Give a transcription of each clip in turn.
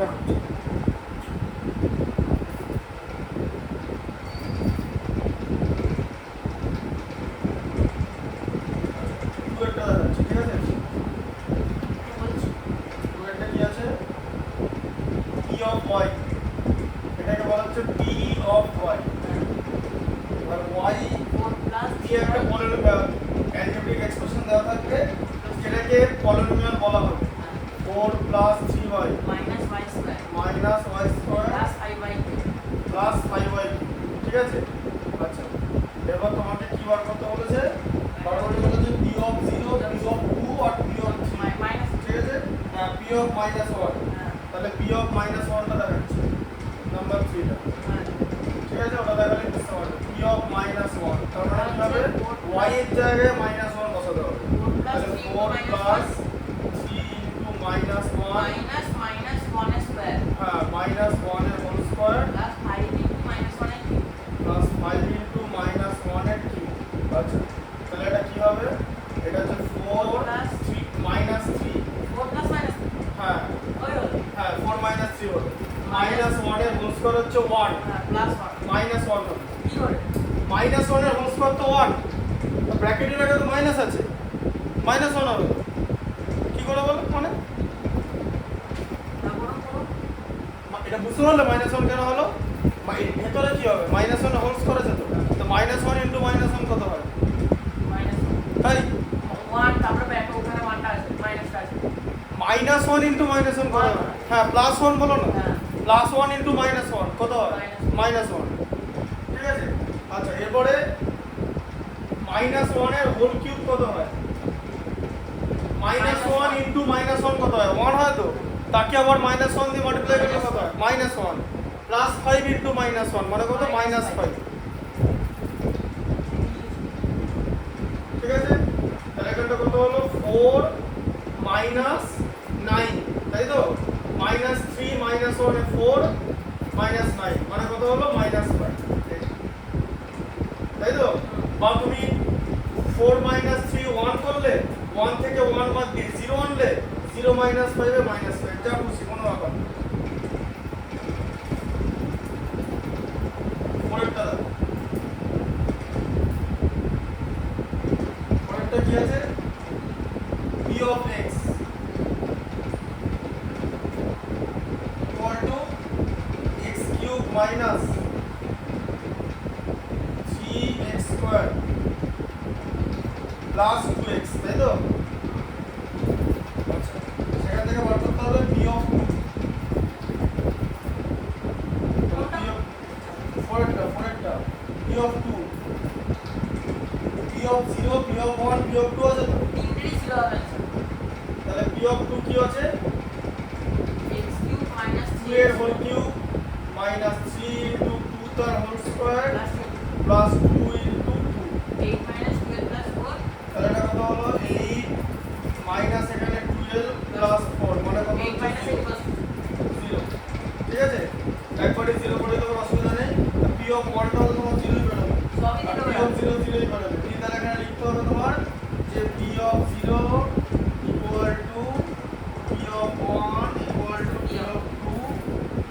দেখো একটা দেখাচ্ছি, ঠিক আছে? একটা কি আছে পি অফ ওয়াই, এটাকে বলা হচ্ছে পি অফ ওয়াই। এবার ওয়াই দিয়ে একটা অ্যালজেব্রিক এক্সপ্রেশন দেওয়া থাকবে, যেটাকে পলিনোমিয়াল বলা হবে। 4 plus 3y minus y square plus 5y, ঠিক আছে? আচ্ছা, এবার তোমাকে কি বার করতে বলেছে? বার করতে বলেছে পি অফ 0, পি অফ 2 আর পি অফ 3, ঠিক আছে? হ্যাঁ, পি অফ মাইনাস 1। তাহলে পি অফ মাইনাস 1টা দেখাচ্ছি, নাম্বার 3টা, ঠিক আছে? ওটা দেখালে বুঝতে পারবে পি অফ মাইনাস 1। তার মানে কি হবে? y এর জায়গায় মাইনাস 1 বসাতে হবে। তাহলে 4 প্লাস 3 ইনটু মাইনাস 1 হ্যাঁ মাইনাস 1 এর whole square plus 5 into minus 1 এর কিউব। আচ্ছা, তাহলে এটা কি হবে? এটা হচ্ছে 4 প্লাস 3 মাইনাস 3 হ্যাঁ হ্যাঁ 4 মাইনাস 3 হবে। মাইনাস 1 এর হোল স্কয়ার হচ্ছে 1 প্লাস 1 মাইনাস 1 হবে। কি করে মাইনাস 1 এর হোল স্কয়ার তো 1, ব্র্যাকেটের আগে তো মাইনাস আছে, মাইনাস 1 হবে। কি করে বলো মানে এটা বুঝতে পারলে মাইনাস 1 কেন হলো? ভেতরে কি হবে? মাইনাস 1 হোল স্কয়ার আছে, তো মাইনাস 1 ইনটু মাইনাস 1 কত হয়? তাই 1 তারপরে ব্যাক ওখানে 1টা আছে মাইনাসটা আছে। মাইনাস 1 ইনটু মাইনাস 1 কত হয়? হ্যাঁ প্লাস 1 বলো না, প্লাস 1 ইনটু মাইনাস 1 কত হয়? মাইনাস 1, ঠিক আছে? আচ্ছা, এরপরে মাইনাস 1 এর হোল কিউব কত হয়? মাইনাস 1 ইনটু মাইনাস 1 কত হয়? 1 হয় তো, তাকে আবার মাইনাস 1 দিয়ে মাল্টিপ্লাই করলে কত হয়? মাইনাস 1 প্লাস 5 ইনটু মাইনাস 1 মানে কত? মাইনাস 5, ঠিক আছে? তাহলে এখানটা কত হলো? 4 মাইনাস 9, তাই তো? মাইনাস 3 মাইনাস 1 এ 4 মাইনাস 9 মানে কত হলো? মাইনাস 5, তাই তো? বা তুমি 4 মাইনাস 3 1 করলে 1 থেকে 1 বাদ দিয়ে 0 আনলে 0 মাইনাস 5 এ মাইনাস 5, যা খুশি, কোনো ব্যাপার না। পরেরটা দেখো, পরেরটা কি আছে? p of x equal to x cube minus 3x square plus 2x, তাই তো? আচ্ছা, সেখান থেকে বার করতে হবে p of 2। পরেরটা p of 2, p of 0, p of 1, p of 2 আছে তো? তিনটেই ছিল হবে। তাহলে p of 2 কি আছে? x কিউব মাইনাস 2 এর হোল কিউব মাইনাস 3 ইনটু 2 তার whole square plus 2 into 2, 8 minus 12 plus 4 তাহলে এটা কত হলো? 8 মাইনাস এখানে 12 প্লাস 4 মানে কত? 8 মাইনাস 8 প্লাস 0, ঠিক আছে? একবারে 0 করে দেওয়ার অসুবিধা নেই। p of 1 টা হলো তোমার 0 ই বেরোবে, সবই আর দিতে p of 0 0 ই বেরোবে। তাহলে এখানে লিখতে হবে তোমার যে p of 0 equal to p of 1 equal to p of 2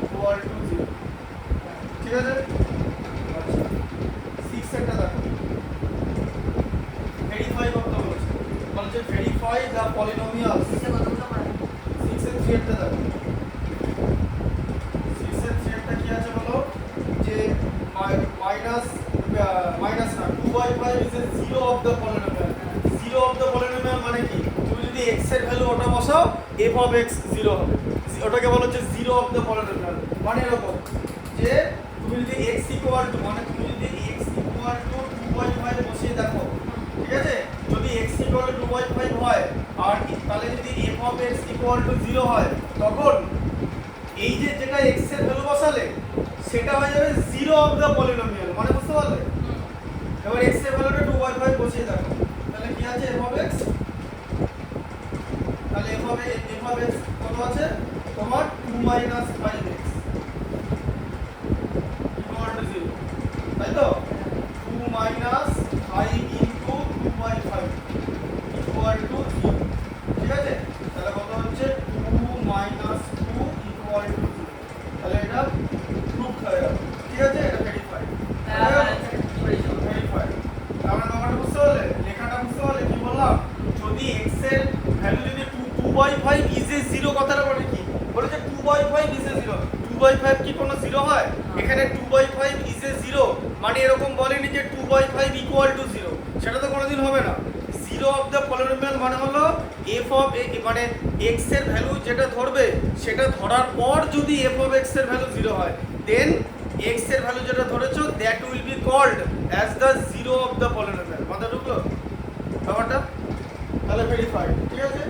equal to 0, ঠিক আছে? আচ্ছা, 6 একটা দেখো, ভেরিফাই করতে বলেছে, বলছে ভেরিফাই দ্য পলিনোমিয়ালস। এটা কতগুলো করে? 6 এর 3 একটা দেখো, 6 এর 3 একটা কি আছে বলো? যে মাইনাস মাইনাস না 2/5 is a zero of the polynomial। zero of the polynomial মানে কি? তুমি যদি x এর ভ্যালু ওটা বসাও f of x 0 হবে, ওটাকে বলা হচ্ছে zero of the polynomial। মানে এরকম যে তুমি যদি x equal to মানে তুমি যদি x equal to 2/5 বসিয়ে দেখো, ঠিক আছে? যদি x equal to 2/5 হয় আর তাহলে যদি f of x equal to 0 হয়, তখন এই যে যেটা x এর ভ্যালু বসালে সেটা হয়ে যাবে জিরো অফ দ্য পলিনোমিয়াল, মানে বুঝতে পারলে? এবার x এর ভ্যালুটা 2/5 বসিয়ে দেখো, তাহলে কি আছে? f of x, তাহলে f of x কত আছে তোমার? 2 5x equal to 0, তাই তো? 2 5 into 2/5 equal to 0, ঠিক আছে? তাহলে কত হচ্ছে? 2 2 equal to 2/5 ইজ এ 0 কথাটা বলে কি? বলেছে 2/5 ইজ এ 0। 2/5 কি কোনো 0 হয়? এখানে 2/5 ইজ এ 0 মানে এরকম বলেনি যে 2/5 ইকুয়াল টু 0, সেটা তো কোনোদিন হবে না। 0 অফ দ্য পলিনোমিয়াল মানে হলো f অফ মানে x এর ভ্যালু যেটা ধরবে সেটা ধরার পর যদি f অফ x এর ভ্যালু 0 হয়, দেন x এর ভ্যালু যেটা ধরেছো that will be called as the 0 of the polynomial. মাথায় ঢুকলো ব্যাপারটা? তাহলে ভেরিফাইড, ঠিক আছে?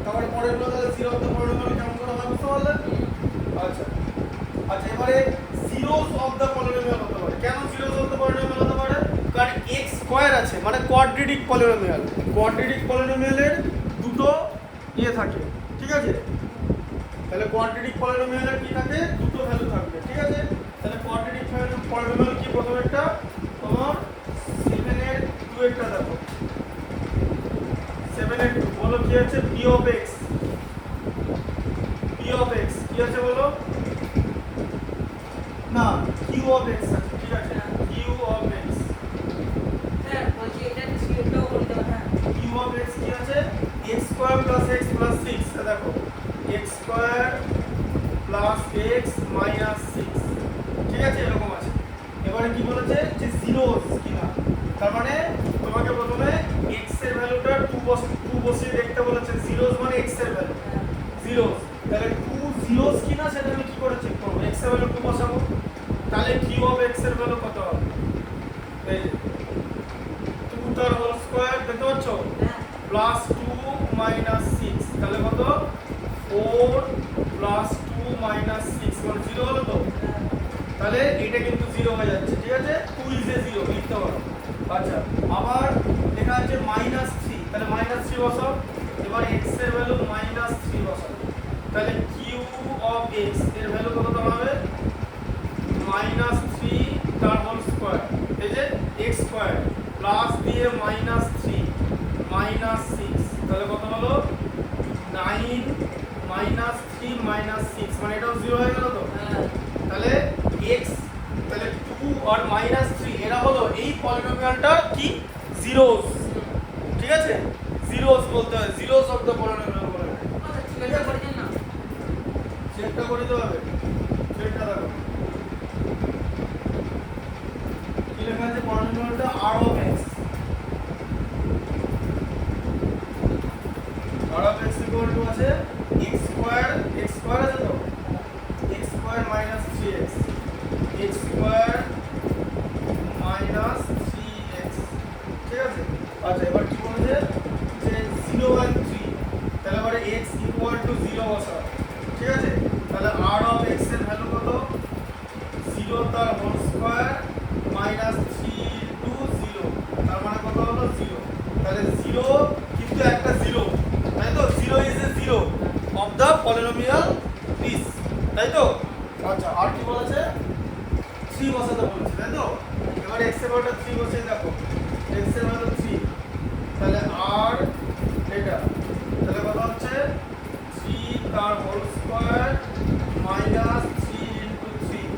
তারপরে পরের গুলো তাহলে 0 অফ দ্য পলিনোমিয়াল কেমন করে হবে বুঝতে পারলে? আচ্ছা আচ্ছা, এবারে জিরোস অফ দ্য পলিনোমিয়াল হতে পারে। কেন জিরোস অফ দ্য পলিনোমিয়াল হতে পারে? কারণ x স্কয়ার আছে মানে কোয়াড্রেটিক পলিনোমিয়াল। কোয়াড্রেটিক পলিনোমিয়ালের দুটো ইয়ে থাকে, ঠিক আছে? তাহলে কোয়াড্রেটিক পলিনোমিয়ালের কি থাকে? দুটো ভ্যালু থাকবে, ঠিক আছে? তাহলে কোয়াড্রেটিক পলিনোমিয়াল কি? প্রথম একটা তোমার 7 এর 2 একটা দেখো, 7 এর 2 বলো কি আছে? p of x, p of x কি আছে বলো? না, q অফ x আছে, ঠিক আছে? q অফ x, স্যার বলছি এটা সিওটাও বলতে হবে না। q অফ x কি আছে? x square plus x plus 6। দেখো x square plus x minus 6, ঠিক আছে? এরকম আছে। এবারে কি বলেছে যে জিরোস কিনা, তার মানে তোমাকে প্রথমে x এর ভ্যালুটা 2 বসিয়ে দেখতে বলেছে। জিরোস মানে x এর ভ্যালু, জিরোস। তাহলে 2 জিরোস কিনা সেটা আমি কি করে চেক করব? x এর ভ্যালু 2 বসাবো, তাহলে q অফ x এর ভ্যালু কত হবে? এই যে 2 তার হোল স্কয়ার দেখতে পাচ্ছ, প্লাস 2 মাইনাস 6, তাহলে কত? 4 প্লাস 2 মাইনাস 6 মানে 0 হলো তো? তাহলে এটা কিন্তু 0 হয়ে যাচ্ছে, ঠিক আছে? 2 ইজ এ 0 লিখতে পারো। আচ্ছা, আবার লেখা আছে মাইনাস 3, তাহলে মাইনাস 3 বসাও। এবার x এর ভ্যালু মাইনাস 3 বসাও, তাহলে q অফ x এর ভ্যালু কত দাঁড়াবে? মাইনাস 3 তার হোল স্কয়ার, এই যে x স্কয়ার প্লাস দিয়ে মাইনাস 3 মাইনাস 6, তাহলে কত হলো? 9 মাইনাস 3 মাইনাস 6 মানে এটাও 0 হয়ে গেল তো? তাহলে x, তাহলে 2 আর মাইনাস 3 এরা হলো এই পলিনোমিয়ালটা কি? জিরোস, ঠিক আছে? জিরোস বলতে হয়, জিরোস অফ দ্য পলিনোমিয়াল বলে। আচ্ছা ঠিক আছে করে দিন না। চেকটা করে দিতে হবে। চেকটা দেখো কি লেখা আছে? পলিনোমিয়ালটা r of x, r of x equal to আছে x স্কয়ার আছে তো? x square minus 3x, x square minus 3x, ঠিক আছে? আচ্ছা, এবার কি বলেছে যে 0 and 3, তাহলে এবারে x ইকুয়াল টু 0 বসাও, ঠিক আছে? তাহলে r অফ x এর ভ্যালু কত? 0 তার হোল স্কয়ার মাইনাস 3 ইনটু 0, তার মানে কত হলো? 0। তাহলে 0 কিন্তু একটা 0, তাই তো? 0 is a 0 of the polynomial this, তাই তো? আচ্ছা, আর কি বলেছে? 3 বসাতে বলেছে, তাই তো? এবার x এর ভ্যালুটা 3 বসিয়ে দেখো, x এর ভ্যালু 3, তাহলে r এটা, তাহলে কত হচ্ছে? 3 তার হোল স্কয়ার মাইনাস 3 ইনটু 3,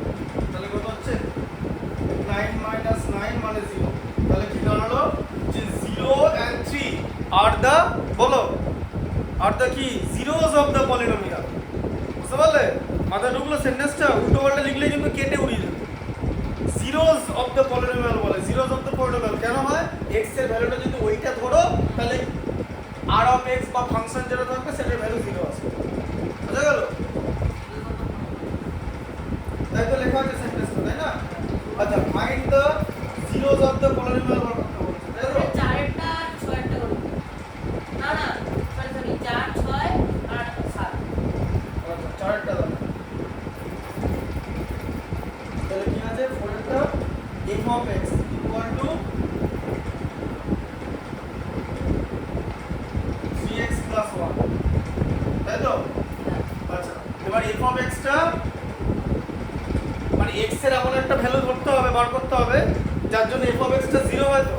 তাহলে কত হচ্ছে? 9 মাইনাস 9 মানে 0, তাহলে কি দাঁড়ালো? যে 0 and 3 আর দা বলো আর দা কি? Zeros of the polynomial. বুঝতে পারলে? মাথায় ঢুকলো সেন্টেন্সটা? উল্টো পাল্টা লিখলে কিন্তু কেটে উড়িয়ে যাবে। জিরোস অফ দ্য পলিনোমিয়াল বলে। জিরোস অফ দ্য পলিনোমিয়াল কেন হয়? x এর ভ্যালুটা যদি ওইটা ধরো তাহলে r অফ x বা ফাংশন যেটা থাকবে সেটার ভ্যালু 0 আসবে। বুঝা গেল? তাই তো লেখা আছে সেন্টেন্সটা, তাই না? আচ্ছা, find the zeros of the polynomial বলতে বলছে, তাই তো? 4টা 6টা করব। না না সরি 4 6 আর 7। আচ্ছা, চারটা দাও। তাহলে কি আছে? ফোরটা f of x equal to 3x plus 1, তাই তো? আচ্ছা, এবার f অফ x টা মানে x এর এমন একটা ভ্যালু ধরতে হবে, বার করতে হবে যার জন্য f অফ x টা 0 হয় তো?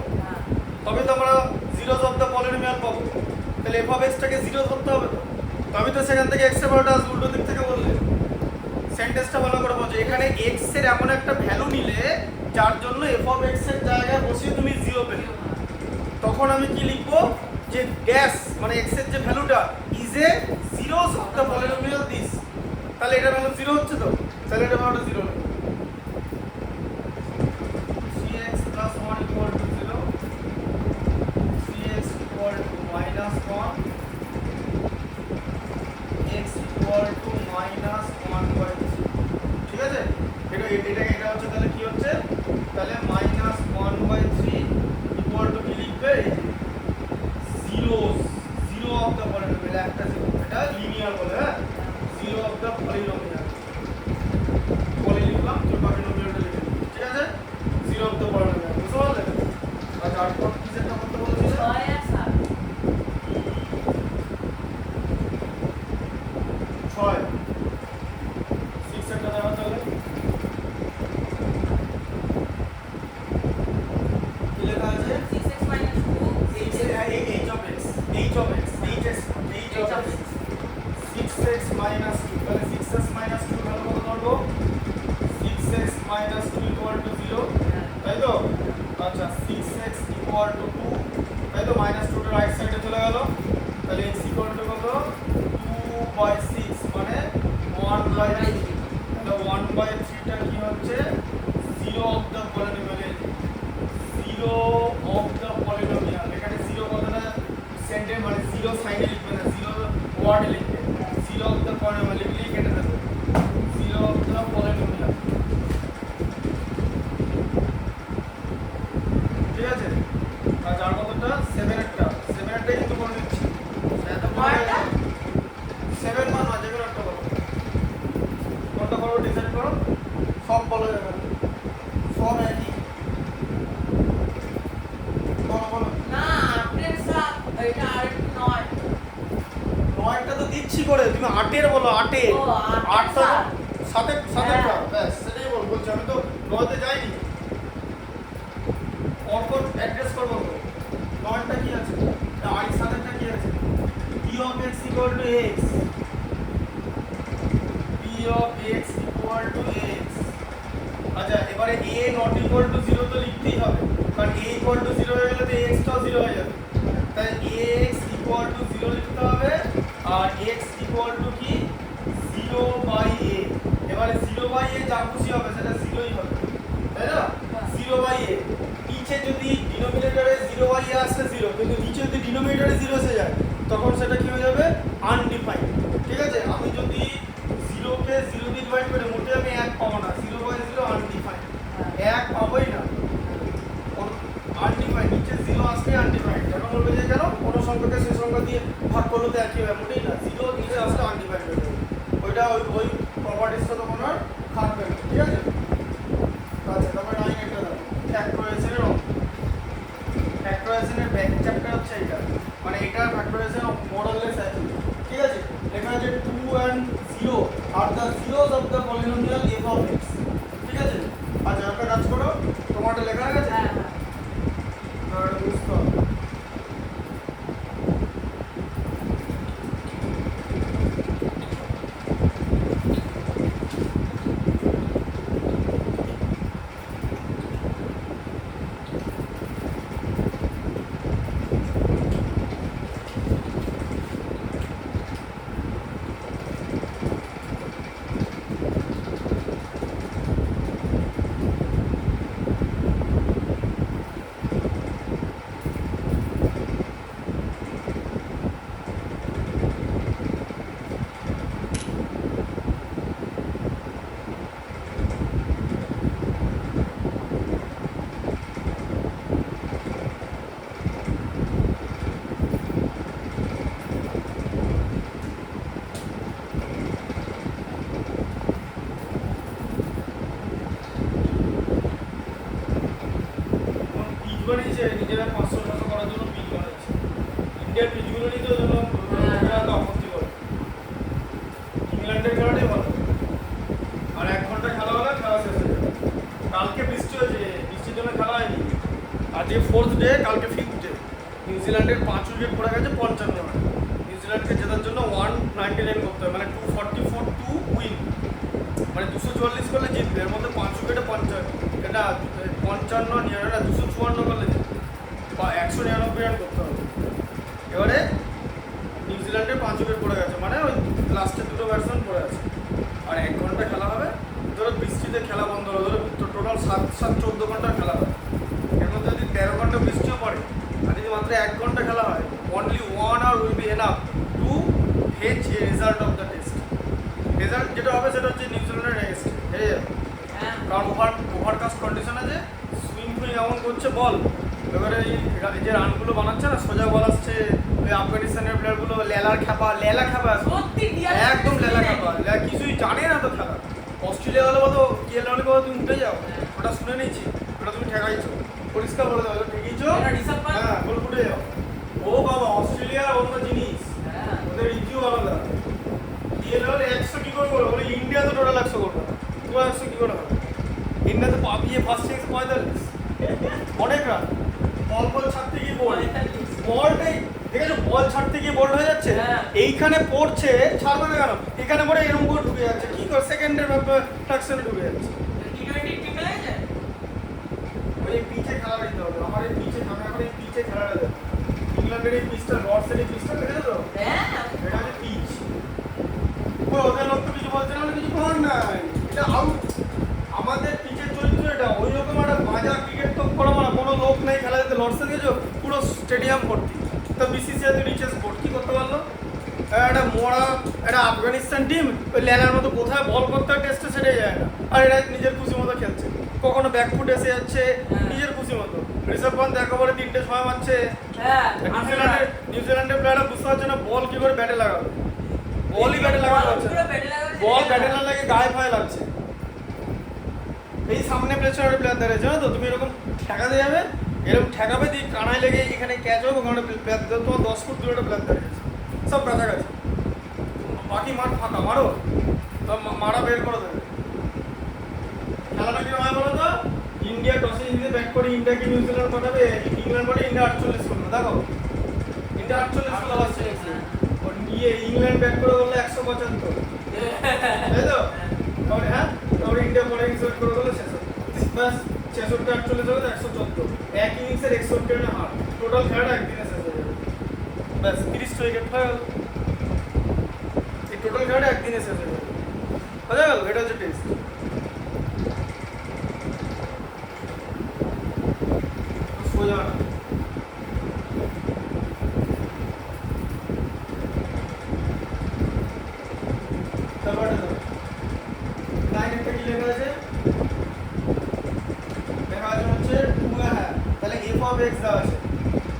তবে তো আমরা জিরোস অফ দ্য পলিনোমিয়াল পাবো। তাহলে f অফ x টাকে 0 ধরতে হবে তো? তবে তো সেখান থেকে x এর ভ্যালুটা আসবে উল্টো দিক থেকে বললে। সেন্টেন্সটা ভালো করে বোঝো। এখানে x এর এমন একটা ভ্যালু নিলে যার জন্য f অফ x এর জায়গায় বসিয়ে তুমি 0 পেলে, তখন আমি কি লিখবো? যে ড্যাশ মানে x এর যে ভ্যালুটা is a zeros of the polynomial this, তাহলে এটা ভ্যালু 0 হচ্ছে তো, তাহলে এটা ভ্যালুটা 0 হবে। 3x plus 1 equal to 0, 3x equal to minus 1, x equal to minus 1/3, ঠিক আছে? এটা হচ্ছে তাহলে কি হচ্ছে, তাহলে minus 1/3 equal to কি লিখবে, zero of the polynomial, একটা জিরো, এটা লিনিয়ার বলে, হ্যাঁ, zero of the polynomial, পলি লিখলাম তো পলিনোমিয়ালটা লিখে দিলাম, ঠিক আছে, zero of the polynomial, বুঝতে পারলে? আর তারপর কি সেটা করতে বলেছিল, 6 আর 7 6 6 একটা দেওয়া তাহলে কি লেখা আছে, 6x minus 2 h of x, h of x, h of x, 6x minus 2, তাহলে 6x minus 2 ভালো করে ধরবো, 6x minus 2 equal to 0, তাই তো? আচ্ছা 6x equal to 2, তাই তো, minus 2 টা রাইট সাইডে চলে গেল, তাহলে x equal to কত, 2/6 মানে 1/3, তাহলে 1/3 টা কি হচ্ছে, 0 of the polynomial, 0 of the polynomial, এখানে 0 কথাটা সেন্টেন্স মানে 0 সাইনে লিখবে না, 0 ওয়ার্ড লিখবে, 0 of the polynomial লিখলেই কেটে দেবে, 0 of the polynomial, ঠিক আছে? আর যার কতটা 7 একটা কিন্তু করে দিচ্ছি, এত পরে 7 মান আছে যেগুলো একটা বলো, কোনটা করো ডিসাইড করো, সব বলা যাবে, সব একই, বলো না 8 এর 7 এটা আরেকটু 9 9টা তো দিচ্ছি করে, তুমি 8 এর বলো, 8 এর, ও, 8 টা সাত। 7 এর ব্যাস সেটাই বলছি, আমি তো 9 তে যাইনি, অর্কট অ্যাড্রেস করবো তো, 9টা কি আছে, আর 7টা কি আছে, p of x equal to x, p of x equal to x, আচ্ছা এবারে a not equal to 0 তো লিখতেই হবে, কারণ a equal to 0 হয়ে গেলে তো x টাও 0 হয়ে যাবে, তাই ax equal to 0 লিখতে হবে, আর x equal to কি 0/a, এবারে 0/a যা খুশি হবে সেটা 0ই হবে, তাই না, 0/a, নিচে যদি ডিনোমিনেটরে 0/a আসে 0, কিন্তু নিচে যদি ডিনোমিনেটরে 0 এসে যায় তখন সেটা কি হয়ে যাবে, আনডিফাইন্ড, ঠিক আছে? আমি যদি 0 কে 0 দিয়ে ডিভাইড করে মোটে আমি 1 পাবো না, 0/0 আনডিফাইন্ড, 1 পাবোই না, আনডিফাইন্ড, নিচে 0 আসলে আনডিফাইন্ড, এখন বলবে যে কেন কোন সংখ্যাকে সেই সংখ্যা দিয়ে ভাগ করলে তো একই হয়, মোটেই না, 0 নিচে আসলে আনডিফাইন্ড হয়ে যাবে, ওইটা ওই প্রপার্টিসটা তখন আর খাটবে না, ঠিক আছে? আচ্ছা তারপরে 9 একটা দাও, ফ্যাক্টরাইজেশনের অঙ্ক, ফ্যাক্টরাইজেশনের ব্যাক চ্যাপ্টার হচ্ছে এটা, মানে এটা ফ্যাক্টরাইজেশন মডেললেস আছে, ঠিক আছে? লেখা আছে 2 and 0 are the zeros of the polynomial f of x, ঠিক আছে? আচ্ছা একটা কাজ করো, তোমারটা লেখা হয়ে গেছে, হ্যাঁ আর বুঝতে হবে, বানিয়েছে নিজেরা 500 করার জন্য পিচ বানাচ্ছে, ইন্ডিয়ার পিচগুলো নিতে জন্য এরা তো আপত্তি করে, ইংল্যান্ডের খেলাটাই ভালো, আর 1 ঘন্টা খেলা হলে খেলা শেষ হয়ে যাবে, কালকে বৃষ্টি হয়েছে, বৃষ্টির জন্য খেলা হয়নি, আজকে 4th ডে, কালকে 5th ডে, নিউজিল্যান্ডের 5 উইকেট পড়ে গেছে 55 রানে, নিউজিল্যান্ডকে জেতার জন্য 199 করতে হবে, মানে 244 টু উইন, মানে 244 করলে জিতবে, এর মধ্যে 5 উইকেটে 50, এটা 55 254 করলে জিতবে, বা 199 রান করতে হবে, fetch a result of the test. Result যেটা হবে সেটা হচ্ছে নিউজিল্যান্ডের এগেনস্টে হেরে যাবে, হ্যাঁ কারণ ওভারকাস্ট কন্ডিশন আছে, সুইং ফুইং এমন করছে বল, এবারে এই যে রানগুলো বানাচ্ছে না সোজা বল আসছে, ওই আফগানিস্তানের প্লেয়ারগুলো লেলা খ্যাপা সত্যি দিয়া একদম লেলা খ্যাপা, কিছুই জানে না তো খেলা। অস্ট্রেলিয়া হলে বলো কে হলে বলো তুমি উঠে যাও, ওটা শুনে নিয়েছি, ওটা তুমি ঠেকাইছো, পরিষ্কার বলে দাও ঠেকিয়েছো, হ্যাঁ বল উঠে যাও। ও বাবা অস্ট্রেলিয়ার অন্য জিনিস, হ্যাঁ ওদের রিভিউ আলাদা। হলে 100 কি করে করবো, বলে ইন্ডিয়া তো টোটাল 100 করবো, 100 কি করে হবে? ইন্ডিয়া তো পাবিয়ে ফার্স্ট ইনিংস 45, অনেক রান, বল ছাড়তে গিয়ে বলটাই দেখেছো, বল ছাড়তে গিয়ে বল হয়ে যাচ্ছে, হ্যাঁ। এইখানে পড়ছে ছাড়বে না কেন, এখানে পড়ে এরকম করে ঢুকে যাচ্ছে, কি করে সেকেন্ডের ফ্র্যাকশনে ঢুকে যাচ্ছে। টি20 টিম লাগে ওই পিচে খেলা দিতে হবে, আমার এই পিচে আমি এখন এই পিচে খেলাটা দেবো। ইংল্যান্ডের এই পিচটা লর্ডসের এই পিচটা দেখেছো তো, হ্যাঁ এটা হচ্ছে পিচ। ওদের লোক তো কিছু বলছে না, কিছু করার নাই, এটা আউট। আমাদের পিচের চরিত্র এটা, ওই রকম একটা বাজার ক্রিকেট তো করা না, কোনো লোক নেই খেলা দিতে। লর্ডসে গেছো পুরো স্টেডিয়াম ভর্তি, তো বিসিসিআই তো রিচেস বোর্ড কি করতে পারলো? একটা মরা একটা আফগানিস্তান টিম ওই লেলার মতো কোথায় বল করতে হয় টেস্টে সেটাই যায় না, আর এরা নিজের খুশি মতো খেলছে, কখনো ব্যাকফুট এসে যাচ্ছে নিজের খুশি মতো। ঋষভ পান্ত একেবারে 3টে 6 মারছে, হ্যাঁ নিউজিল্যান্ডের প্লেয়াররা বুঝতে পারছে না বল কি করে ব্যাটে লাগাবে, বলই ব্যাটে লাগানো হচ্ছে, বল ব্যাটে না লাগে গায়ে ফায়ে লাগছে। এই সামনে প্রেসারের প্লেয়ার দাঁড়িয়েছে জানো তো, তুমি এরকম ঠেকাতে যাবে, এরকম ঠেকাবে দিয়ে কানায় লেগে এখানে ক্যাচ হবে, ওখানে প্লেয়ার তোমার 10 ফুট দূরে একটা প্লেয়ার দাঁড়িয়েছে, সব কাছাকাছি, বাকি মাঠ ফাঁকা, মারো তো মারা বের করে দেবে। খেলাটা কি হয় বলো তো, ইন্ডিয়া টসে জিতে ব্যাট করে ইন্ডিয়াকে নিউজিল্যান্ড পাঠাবে, ইংল্যান্ড পাঠিয়ে ইন্ডিয়া 48 করবে, দেখো ইন্ডিয়া 48 করলে আসছে, নিয়ে ইংল্যান্ড ব্যাট করে বললে 175, তাই তো? তাহলে হ্যাঁ, তাহলে ইন্ডিয়া পরে ইনিংস করে দিলে শেষ হবে, ব্যাস 66 48 হবে 114, এক ইনিংসের 61 রানে হার, টোটাল খেলাটা একদিনে শেষ হয়ে যাবে, ব্যাস 30 উইকেট হয়ে গেল, এই টোটাল খেলাটা একদিনে শেষ হয়ে যাবে, বুঝা গেল? এটা হচ্ছে টেস্ট। সোজা না, তারপরে লাইন একটা কি লেখা আছে, লেখা আছে হচ্ছে 2, হ্যাঁ তাহলে f of x দেওয়া আছে,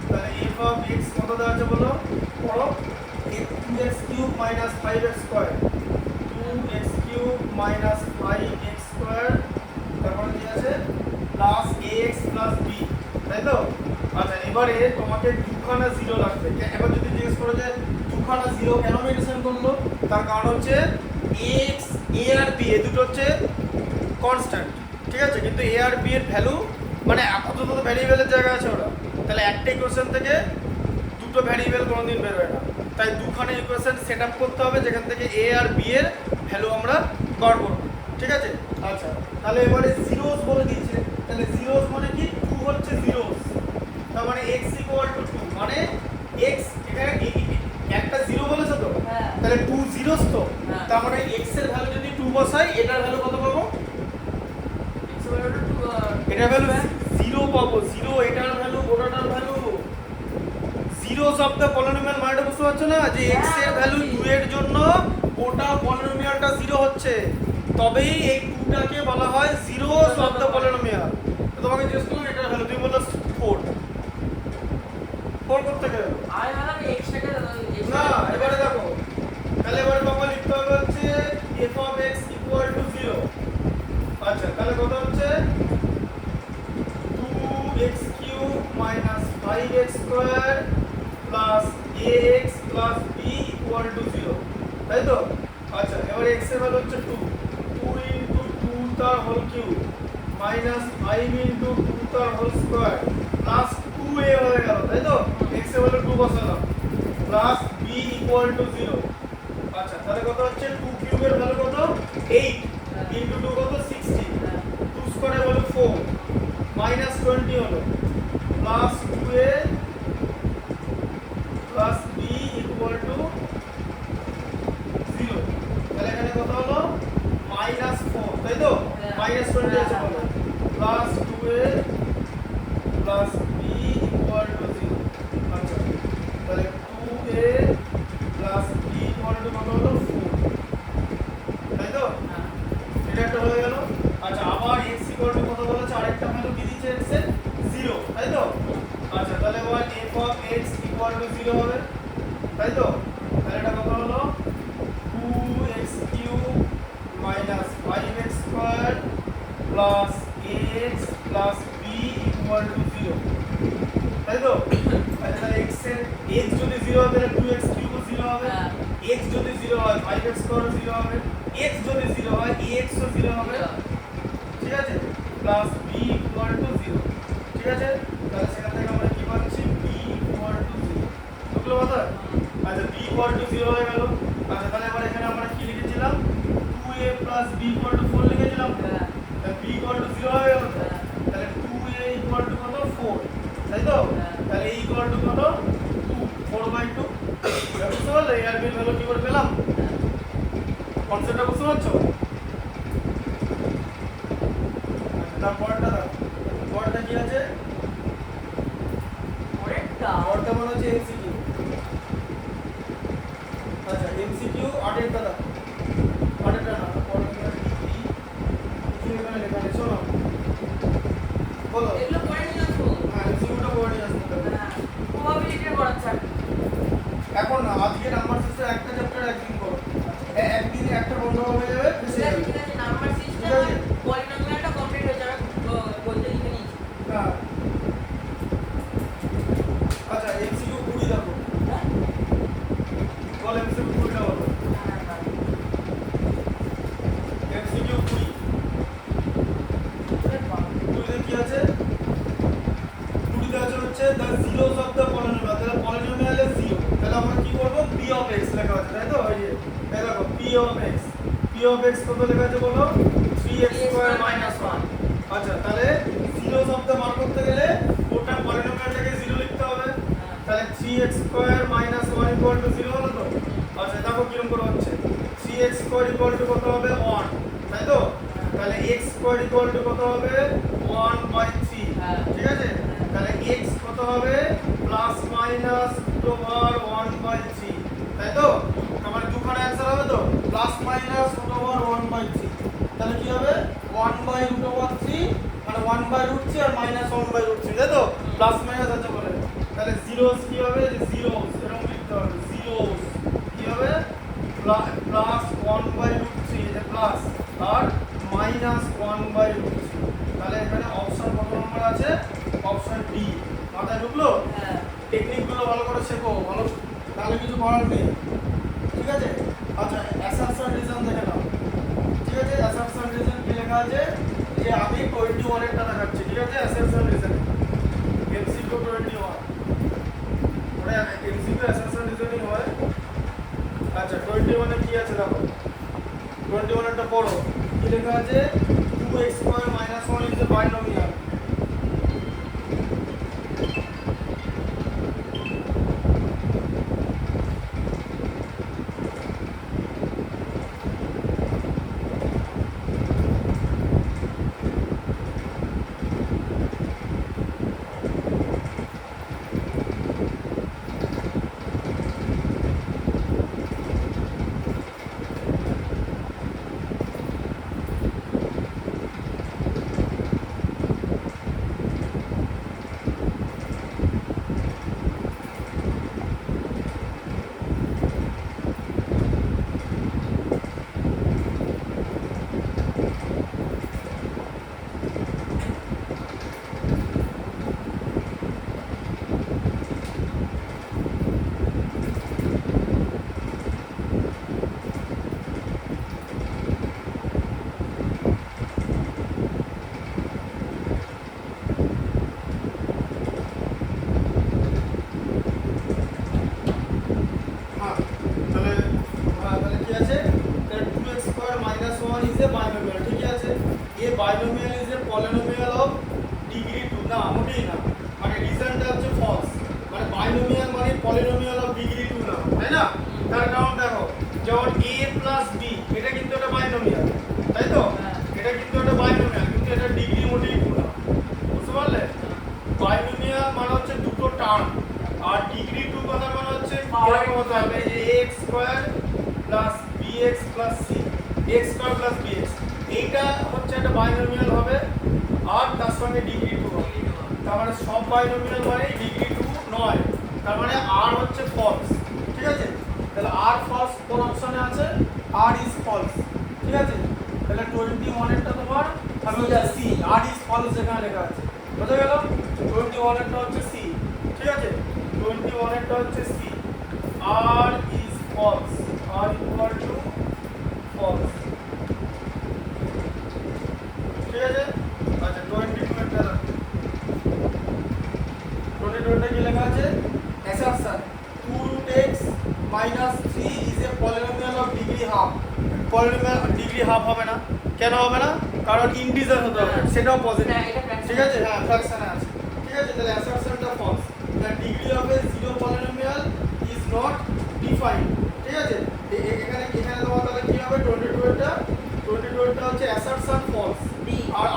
তাহলে f of x কত দেওয়া আছে বলো, পড়ো, 2x cube minus 5x square, 2x cube minus 5x square, তারপরে কি আছে প্লাস ax plus b, তাই তো? আচ্ছা এবারে তোমাকে দুখানা জিরো লাগবে, এবার যদি জিজ্ঞেস করো যে দুখানা জিরো কেন মেনশন করলো, তার কারণ হচ্ছে x a আর b এই দুটো হচ্ছে কনস্ট্যান্ট, ঠিক আছে, কিন্তু a আর b এর ভ্যালু মানে আপাতত তো ভ্যারিয়েবলের জায়গা আছে ওরা, তাহলে একটা ইকুয়েশন থেকে দুটো ভ্যারিয়েবল কোনোদিন বের হয় না, তাই দুখানা ইকুয়েশন সেট আপ করতে হবে যেখান থেকে a আর b এর ভ্যালু আমরা বার করব, ঠিক আছে? আচ্ছা তাহলে এবারে জিরোস বলে দিয়েছে, তাহলে জিরোস মানে কি, 2 হচ্ছে জিরোস, তার মানে x = 2, মানে x এখানে একটা জিরো বলেছে তো, তাহলে 2 জিরোস তো, তার মানে x এর ভ্যালু যদি 2 বসাই এটার ভ্যালু কত পাবো, এটার ভ্যালু 0 পাবো, 0, এটার ভ্যালু গোটাটার value zeros of the polynomial, মানেটা বুঝতে পারছো না যে x এর ভ্যালু 2 এর জন্য গোটা পলিনোমিয়ালটা 0 হচ্ছে, তবেই এই 2টাকে বলা হয় জিরোস অফ দ্য পলিনোমিয়াল। তো তোমাকে জিজ্ঞেস করলাম এটার ভ্যালু, তুমি বললে 4 করতে গেলে না, এবারে দেখো তাহলে এবারে তোমাকে লিখতে হবে হচ্ছে f of x = 0, আচ্ছা তাহলে কত হচ্ছে 2x cube minus 5x square plus ax plus b = 0, তাই তো? আচ্ছা এবারে x এর ভ্যালু হচ্ছে 2, 2 into 2 তার হোল কিউব minus 5 into 2 তার হোল স্কয়ার প্লাস 2a হয়ে গেল, তাই তো? x এর ভ্যালু 2 বসালাম প্লাস b = 0, আচ্ছা তাহলে কত হচ্ছে 2 কিউবের ভ্যালু কত, 8 into 2 কত 60, 2 স্কয়ারের ভ্যালু 4 minus 20 হলো প্লাস 2a প্লাস b = 0, তাহলে এখানে কত হলো -4, তাই তো? -20 আছে বলো, প্লাস 2a প্লাস b = 0, আচ্ছা তাহলে 2a প্লাস b = স্কোয়ার 0 হবে, x যদি 0 হয় ax ও 0 হবে, ঠিক আছে, প্লাস b ইকুয়াল টু 0, ঠিক আছে। তাহলে সেখান থেকে আমরা কি পাচ্ছি b ইকুয়াল টু 0, বুঝলো কথা? আচ্ছা b ইকুয়াল টু 0 হয়ে গেল। আচ্ছা তাহলে এবার এখানে আমরা কি লিখেছিলাম 2a plus b equal to 4 লিখেছিলাম, তাহলে b ইকুয়াল টু 0 হয়ে গেল। তাহলে 2a ইকুয়াল টু কত 4, তাই তো? তাহলে a ইকুয়াল টু কত 2, 4/2, বুঝতে পারলে? এর বিল ভ্যালু কি করে পেলাম? কনসেপ্টটা বুঝতে পারছো? তারপরটা দেখো, পরটা কি আছে? পরটা মনে হচ্ছে এমসিকিউ। আচ্ছা এমসিকিউ 8 টা দেখো, 8 টা না, পরটা কি এখানে লেখা আছে শোনো, বলো। এগুলো পড়ে নিয়ে আসবো। হ্যাঁ এমসিকিউটা পড়ে নিয়ে আসতে হবে। প্রবাবিলিটির পড়াচ্ছি এখন না, আজকে নাম্বার সিস্টেম একটা চ্যাপ্টার একদিন করো, একদিনে একটা বন্ধ হয়ে যাবে, বেশি ঠিক আছে, যাবে। ঠিক আছে, নাম্বার সিস্টেম আর পলিনোমিয়ালটা কমপ্লিট হয়ে যাবে, বলতে লিখে নিয়েছি। হ্যাঁ আচ্ছা এমসিকিউ 20 দেখো, হ্যাঁ? বল এমসিকিউ 20 টা বলো। এমসিকিউ 20 20 কি আছে? 20 তে আছে হচ্ছে the zeros of the polynomial, তাহলে polynomial এর 0, তাহলে আমরা কি করব p of x লেখা আছে, তাই তো? এই যে এই দেখো p of x, p of x কত লেখা আছে বলো 3x স্কয়ার মাইনাস 1। আচ্ছা তাহলে zeros of the বার করতে গেলে ওটা পলিনোমিয়ালটাকে 0 লিখতে হবে, তাহলে 3x square minus 1 equal to 0 হলো তো। আচ্ছা দেখো কিরকম করে হচ্ছে 3x স্কয়ার ইকুয়াল টু কত হবে 1, তাই তো? তাহলে x স্কয়ার ইকুয়াল টু কত হবে 1/3, ঠিক আছে। তাহলে x কত হবে প্লাস মাইনাস √1/3, তাই তো? আমার দুখানে অ্যানসার হবে তো, প্লাস মাইনাস √1/3, তাহলে কি হবে 1/√3, মানে 1/√3 আর মাইনাস 1/√3, তাই তো? প্লাস মাইনাস আছে বলে, তাহলে জিরোস কি হবে জিরোস, এরকম লিখতে হবে জিরোস কি হবে প্লাস 1/√3, এটা প্লাস আর মাইনাস 1/√3, তাহলে এখানে অপশন কত নম্বর আছে? Option D. মাথায় ঢুকলো? হ্যাঁ। টেকনিকগুলো ভালো করে শেখো, ভালো তাহলে কিছু করার নেই, ঠিক আছে। আচ্ছা অ্যাসাম্পশন রিজন দেখে নাও, ঠিক আছে। অ্যাসাম্পশন রিজন কি লেখা আছে যে আমি 21 এরটা দেখাচ্ছি, ঠিক আছে। অ্যাসাম্পশন রিজন এমসিকিউ 21, ওটা এমসিকিউ অ্যাসাম্পশন রিজনই হয়। আচ্ছা 21 এ কি আছে দেখো, 21 এরটা পড়ো, কি লেখা আছে 2x square minus 1 is a binomial. তাহলে কি আছে, তাহলে 2x square minus 1 is a binomial, ঠিক আছে। A binomial is a polynomial of degree 2, না মোটেই না, মানে রিজনটা হচ্ছে ফলস, মানে বাইনোমিয়াল মানে পলিনোমিয়াল অফ ডিগ্রি 2 না, তাই না? তার কারণ দেখো যেমন a প্লাস b, এটা কিন্তু একটা বাইনোমিয়াল, তাই তো? এটা কিন্তু একটা বাইনোমিয়াল, কিন্তু এটা ডিগ্রি মোটেই 2 না, বুঝতে পারলে? বাইনোমিয়াল মানে হচ্ছে দুটো টার্ম, আর ডিগ্রি 2 কথা মানে হচ্ছে এরকম হতে হবে যে ax square plus bx plus c, x square plus bx, এইটা হচ্ছে একটা বাইনোমিয়াল হবে, আর তার সঙ্গে ডিগ্রি 2 হবে। তার মানে সব বাইনোমিয়াল মানে ডিগ্রি 2 নয়, তার মানে r হচ্ছে ফলস, ঠিক আছে। তাহলে r ফলস কোন অপশনে আছে? r ইজ ফলস, ঠিক আছে। তাহলে 21 এরটা তোমার আমি হচ্ছে c, r ইজ ফলস যেখানে লেখা আছে, বুঝা গেল? 21 এরটা হচ্ছে c, ঠিক আছে। 21 এরটা হচ্ছে c, r is false, r equal to half, polynomial degree half হবে না, কেন হবে না? কারণ ইন্টিজার হতে হবে, সেটাও পজিটিভ, ঠিক আছে? হ্যাঁ, ফ্র্যাকশনে আছে, ঠিক আছে? তাহলে অ্যাসারশনটা false, the degree of a zero polynomial is not defined, ঠিক আছে? এখানে তোমার তাহলে কি হবে? 22 হচ্ছে অ্যাসারশন ফলস,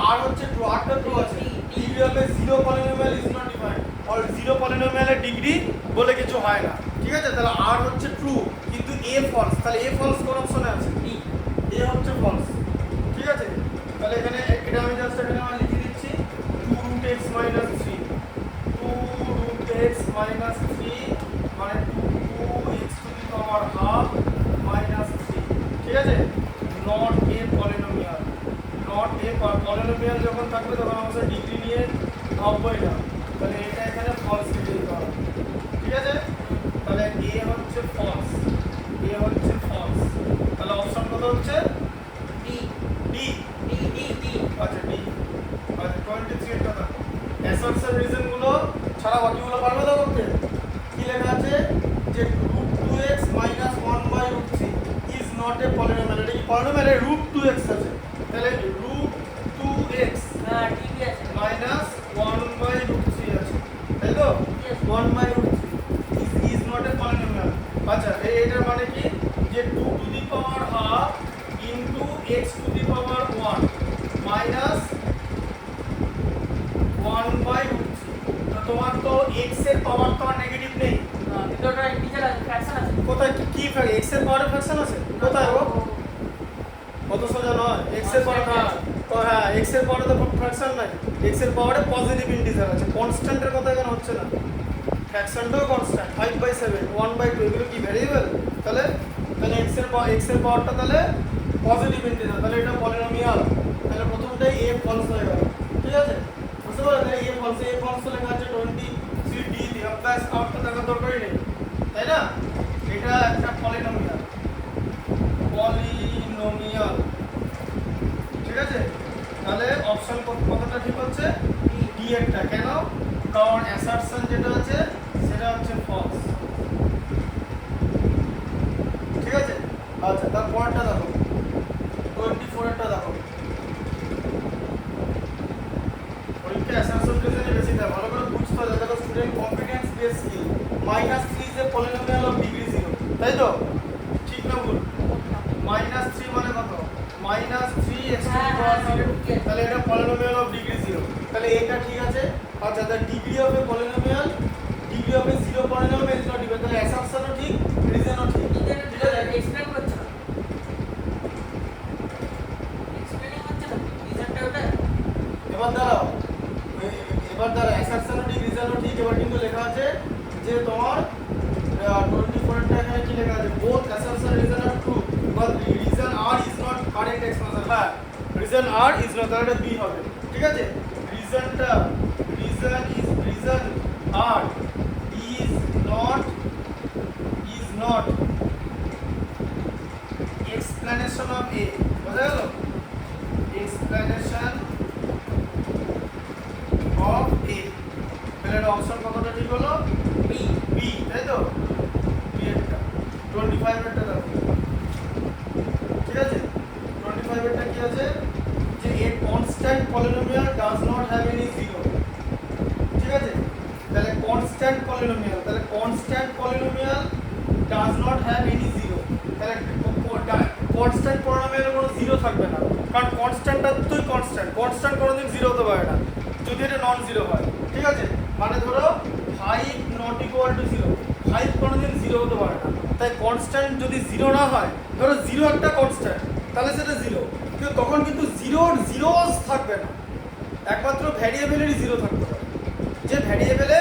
আর হচ্ছে ট্রু, আরটা ট্রু আছে, degree of a zero polynomial is not defined, আর জিরো পলিনোমিয়ালের ডিগ্রি বলে কিছু হয় না, ঠিক আছে? তাহলে আর হচ্ছে ট্রু কিন্তু এ ফলস, তাহলে এ ফলস কোন অপশনে আছে? এ হচ্ছে ফলস, ঠিক আছে? তাহলে এখানে এটা আমি জাস্ট এখানে আমি লিখে দিচ্ছি 2√x - 3, 2√x - 3 মানে 2x to the power half minus 3, ঠিক আছে? Not a polynomial, not a polynomial যখন থাকবে তখন আমাদের ডিগ্রি নিয়ে ভাববই না, তাহলে এটা এখানে ফলস লিখে দিতে হবে, ঠিক আছে? তাহলে এ হচ্ছে ফলস, এ হচ্ছে ফলস, তাহলে অপশন কত হচ্ছে? D, D, D, D, D, আচ্ছা ডি। আচ্ছা 23 এর কথা, অ্যাসারশন রিজন গুলো ছাড়া বাকিগুলো পারবে তো করতে? কি লেখা আছে? যে √2x - 1/√3 is not a polynomial, এটা কি পলিনোমিয়াল? এর √2x আছে, তাহলে √2x হ্যাঁ ঠিক আছে মাইনাস 1/√3 আছে, তাই তো? 1/√3 ইজ নট এ পলিনোমিয়াল। আচ্ছা এটার মানে কি? যে 2 to the power half into x to the power 1 minus 1/√3, তো তোমার তো x এর পাওয়ার তো নেগেটিভ নেই, ভিতরটা ইন্টিজার আছে, ফ্র্যাকশন আছে। কোথায় কি x এর পাওয়ারে ফ্র্যাকশন আছে? কোথায় গো? কত সোজা নয়, x এর পাওয়ারে না তো, হ্যাঁ x এর পাওয়ারে তো ফ্র্যাকশন নাই, x এর পাওয়ারে পজিটিভ ইন্টিজার আছে, কনস্ট্যান্টের কথা এখানে হচ্ছে না, ফ্র্যাকশনটাও কনস্ট্যান্ট 5/7 1/2 এগুলো কি ভেরিয়েবল? তাহলে তাহলে x এর পাওয়ারটা তাহলে পজিটিভ ইন্টিজার, তাহলে এটা পলিনোমিয়াল, তাহলে প্রথমটাই a ফলস হয়ে গেল, ঠিক আছে? বুঝতে পারলে? তাহলে a ফলস লেখা আছে 23 ডি দিয়ে, প্লাস আউটটা দেখার দরকারই নেই, তাই না? এটা একটা পলিনোমিয়াল, পলিনোমিয়াল, ঠিক আছে? তাহলে অপশন কতটা ঠিক হচ্ছে? ডি একটা, কেন? কারণ অ্যাসারশন যেটা আছে সেটা হচ্ছে ফলস, ঠিক আছে? আচ্ছা তার পরেরটা দেখো, 24 এরটা দেখো, পরীক্ষা অ্যাসারশন রিজনে বেশি দেয়, ভালো করে বুঝতে হবে, দেখো student competence base skill -3 is a polynomial of degree 0, তাই তো? ঠিক না ভুল? -3 মানে কত? -3 x টু দি পাওয়ার 0, তাহলে এটা পলিনোমিয়াল অফ ডিগ্রি 0, তাহলে এটা ঠিক আছে। আচ্ছা the degree of a polynomial, degree of a zero polynomial is not defined, তাহলে অ্যাসাম্পশনও ঠিক, রিজনও ঠিক, ঠিক আছে? এক্সপ্লেইন করছো না, এক্সপ্লেইন হচ্ছে না, রিজনটা ওটা। এবার দাঁড়াও, এবার দাঁড়াও, অ্যাসাম্পশনও ঠিক, রিজনও ঠিক, এবার কিন্তু লেখা আছে যে তোমার 24 টা এখানে কি লেখা আছে? Both assumption reason are true but reason are is not correct explanation, হ্যাঁ রিজন আর ইজ নট, তাহলে এটা বি হবে, ঠিক আছে? রিজনটা reason are is not explanation of a, বোঝা গেল? এক্সপ্লেনেশন অফ এ, তাহলে এটা অপশন কতটা ঠিক হলো? বি, বি, তাই তো? বি এরটা 25 এরটা দেখো, ঠিক আছে? 25 এরটা কি আছে? যে a constant polynomial does not have any zero, ঠিক আছে? তাহলে constant polynomial does not have any zero, তাহলে কনস্ট্যান্ট পলিনোমিয়ালে কোনো জিরো থাকবে না, কারণ কনস্ট্যান্টটা তুই কনস্ট্যান্ট কোনোদিন জিরো হতে পারে না যদি এটা নন জিরো হয়, ঠিক আছে? মানে ধরো 5 নট ইকুয়াল টু 0, 5 কোনোদিন জিরো হতে পারে না, তাই কনস্ট্যান্ট যদি জিরো না হয়, ধরো জিরো একটা কনস্ট্যান্ট, তাহলে সেটা জিরো, কিন্তু তখন কিন্তু জিরোস থাকবে না, একমাত্র ভ্যারিয়েবলেরই জিরো থাকতে পারে, যে ভ্যারিয়েবলে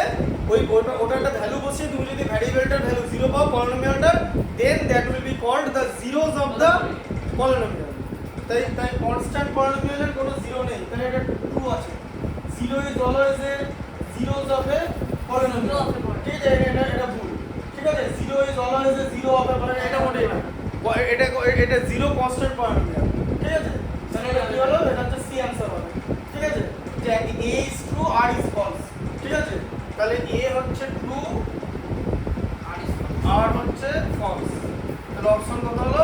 ওটা একটা ভ্যালু বসিয়ে তুমি যদি ভ্যারিয়েবলটার ভ্যালু জিরো পাও পলিনোমিয়ালটার, then that will be called the zeros of the polynomial, তাই কনস্ট্যান্ট পলিনোমিয়ালের কোনো জিরো নেই, তাহলে এটা ট্রু আছে, zero is always a zeros of a polynomial, ঠিক আছে? এটা ভুল, ঠিক আছে? Zero is always a zero of a polynomial, এটা মোটেই না, এটা জিরো কনস্ট্যান্ট পলিনোমিয়াল, ঠিক আছে? তাহলে এটা কি হলো? এটা হচ্ছে সি অ্যানসার হবে, ঠিক আছে? যে A is true R is false, ঠিক আছে? তাহলে এ হচ্ছে ট্রু আর হচ্ছে ফলস, তাহলে অপশন কত হলো?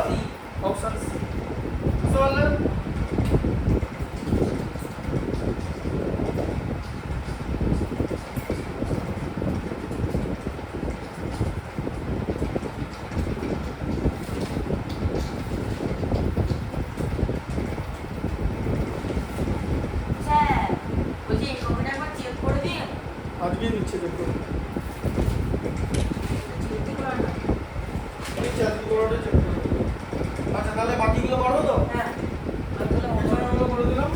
বাকিগুলো করবো তো? হ্যাঁ বাকিগুলো homework এগুলো করে দিলাম।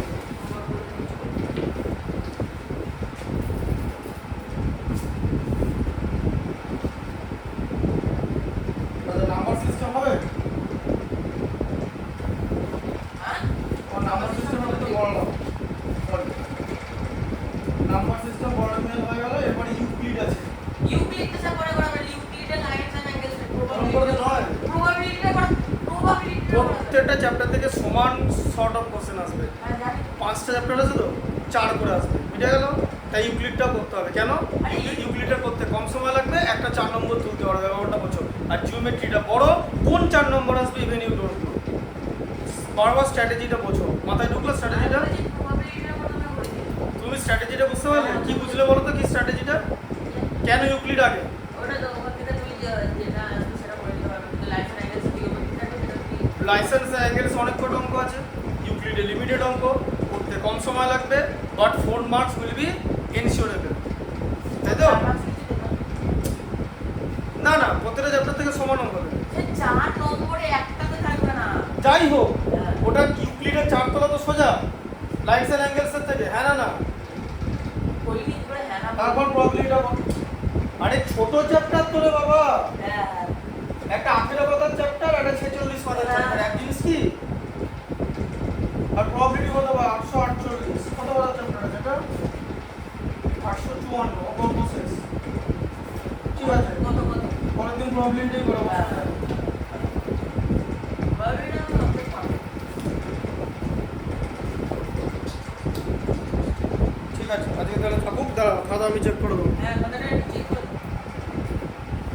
তাহলে নাম্বার সিস্টেম হবে? হ্যাঁ নাম্বার সিস্টেম হবে তো বড় নাও। নাম্বার সিস্টেম বড় মেল হয়ে গেল, এরপরে ইউক্লিড আছে। ইউক্লিডটা সব পরে করা হবে ইউক্লিডের লাইনস এন্ড অ্যাঙ্গেলস এরকম করে নয়। প্রবাবিলিটিটা প্রত্যেকটা চ্যাপ্টার থেকে সমান সর্ট অফ কোশ্চেন আসবে। হ্যাঁ জানি 5টা চ্যাপ্টার আছে তো 4 করে আসবে, বুঝে গেল? তাই ইউক্লিডটা করতে হবে। কেন? ইউক্লিডটা করতে কম সময় লাগবে, একটা 4 নম্বর তুলতে পারবে, ব্যাপারটা বোঝো। আর জিওমেট্রিটা বড়, কোন 4 নম্বর আসবে ইভেন ইউ ডোন্ট নো। বারবার স্ট্র্যাটেজিটা বোঝো, মাথায় ঢুকলো স্ট্র্যাটেজিটা? প্রবাবিলিটিটা কথা না বলি তুমি স্ট্র্যাটেজিটা বুঝতে পারলে? কি বুঝলে বলো তো, কি স্ট্র্যাটেজিটা? কেন ইউক্লিড আগে? ওটা তো ওখান থেকে তুমি যেটা আসবে সেটা করে দিতে পারবে লাইনস এন্ড অ্যাঙ্গেলস জিওমেট্রিটা সেটা তুমি লাইসেন্স অ্যাঙ্গেলস অনেক কটা অঙ্ক আছে, ইউক্লিডে লিমিটেড অঙ্ক, করতে কম সময় লাগবে, বাট 4 মার্কস উইল বি এনশিওরেবল, তাই তো? না না, প্রত্যেকটা চ্যাপ্টার থেকে সমান অঙ্ক দেবে। সে 4 নম্বরে একটাতে থাকবে না যাই হোক, হ্যাঁ। ওটা ইউক্লিডের 4 তলা তো সোজা লাইনস অ্যান্ড অ্যাঙ্গেলসের থেকে, হ্যাঁ না না? কইনি করে হ্যাঁ না তারপর প্রবলেমটা আরে ছোট চ্যাপ্টার তো রে বাবা, হ্যাঁ একটা 18 পাতার চ্যাপ্টার, একটা 46 পাতার চ্যাপ্টার, এক জিনিস কি? আর প্রবলেমটি কত বা 848 কত পাতার চ্যাপ্টার আছে এটা? 854 অঙ্ক শেষ। ঠিক আছে, কত কত পরের দিন প্রবলেমটাই করে বসে যাবে। প্রবাবিলিটিটা আমি অবশ্যই পাবো ঠিক আছে, আজকে তাহলে থাকুক, দাঁড়াও খাতা আমি চেক করে দেবো। হ্যাঁ কথাটা